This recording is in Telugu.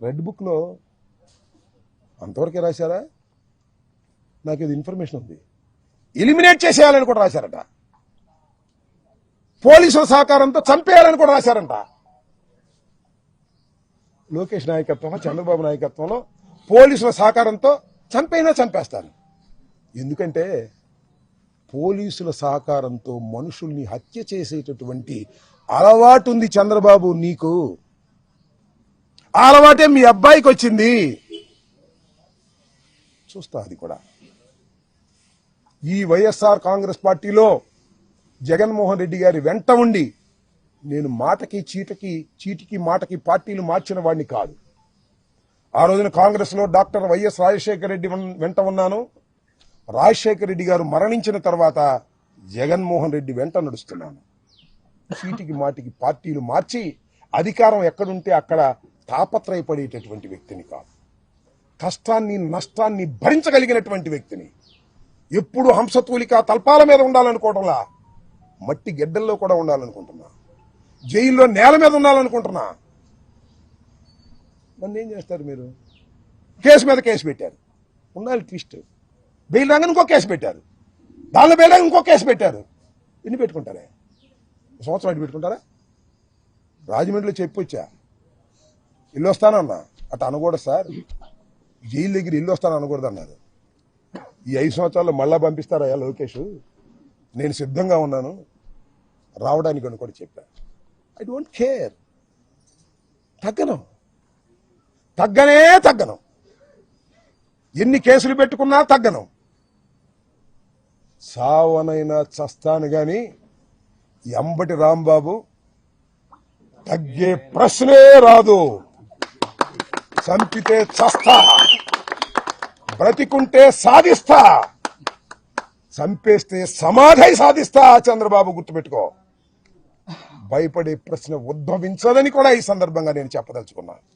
రెడ్ బుక్లో అంతవరకే రాశారా? నాకు ఇది ఇన్ఫర్మేషన్ ఉంది. ఎలిమినేట్ చేసేయాలని కూడా రాశారట. పోలీసుల సహకారంతో చంపేయాలని కూడా రాశారంట. లోకేష్ నాయకత్వంలో, చంద్రబాబు నాయకత్వంలో పోలీసుల సహకారంతో చంపైనా చంపేస్తాను. ఎందుకంటే పోలీసుల సహకారంతో మనుషుల్ని హత్య చేసేటటువంటి అలవాటు ఉంది చంద్రబాబు నీకు. ఆ అలవాటే మీ అబ్బాయికి వచ్చింది. చూస్తా అది కూడా. ఈ వైఎస్ఆర్ కాంగ్రెస్ పార్టీలో జగన్మోహన్ రెడ్డి గారి వెంట ఉండి నేను మాటకి చీటికి మాటకి పార్టీలు మార్చిన వాడిని కాదు. ఆ రోజున కాంగ్రెస్ లో డాక్టర్ వైఎస్ రాజశేఖర రెడ్డి వెంట ఉన్నాను. రాజశేఖర రెడ్డి గారు మరణించిన తర్వాత జగన్మోహన్ రెడ్డి వెంట నడుస్తున్నాను. చీటికి మాటికి పార్టీలు మార్చి అధికారం ఎక్కడుంటే అక్కడ తాపత్రయపడేటటువంటి వ్యక్తిని కాదు. కష్టాన్ని నష్టాన్ని భరించగలిగినటువంటి వ్యక్తిని. ఎప్పుడు హంసతూలిక తల్పాల మీద ఉండాలనుకోవడంలా మట్టి గెడ్డల్లో కూడా ఉండాలనుకుంటున్నా. జైల్లో నేల మీద ఉండాలనుకుంటున్నా. నన్ను ఏం చేస్తారు మీరు? కేసు మీద కేసు పెట్టారు. ఉండాలి ట్విస్ట్. బెయిల్ రాగానే ఇంకో కేసు పెట్టారు. దానిలో బెయిల్ రాగా ఇంకో కేసు పెట్టారు. ఎన్ని పెట్టుకుంటారే? సంవత్సరం అటు పెట్టుకుంటారా? రాజమండ్రిలో చెప్పొచ్చా ఇల్లు వస్తానన్నా, అటు అనకూడదు సార్. జైలు దగ్గర ఇల్లు వస్తాను అనకూడదు అన్నారు. ఈ 5 సంవత్సరాల్లో మళ్ళా పంపిస్తారా లోకేష్? నేను సిద్ధంగా ఉన్నాను రావడానికి అని కూడా చెప్పా. I don't care. తగ్గను. ఎన్ని కేసులు పెట్టుకున్నా తగ్గను. సావనైనా చస్తాను గాని ఎంబటి రాంబాబు తగ్గే ప్రశ్నే రాదు. చంపితే చస్తా, బ్రతికుంటే సాధిస్తా, చంపేస్తే సమాధి సాధిస్తా. చంద్రబాబు గుర్తుపెట్టుకో. భయపడే ప్రశ్న ఉద్భవించదని కూడా ఈ సందర్భంగా నేను చెప్పదలుచుకున్నాను.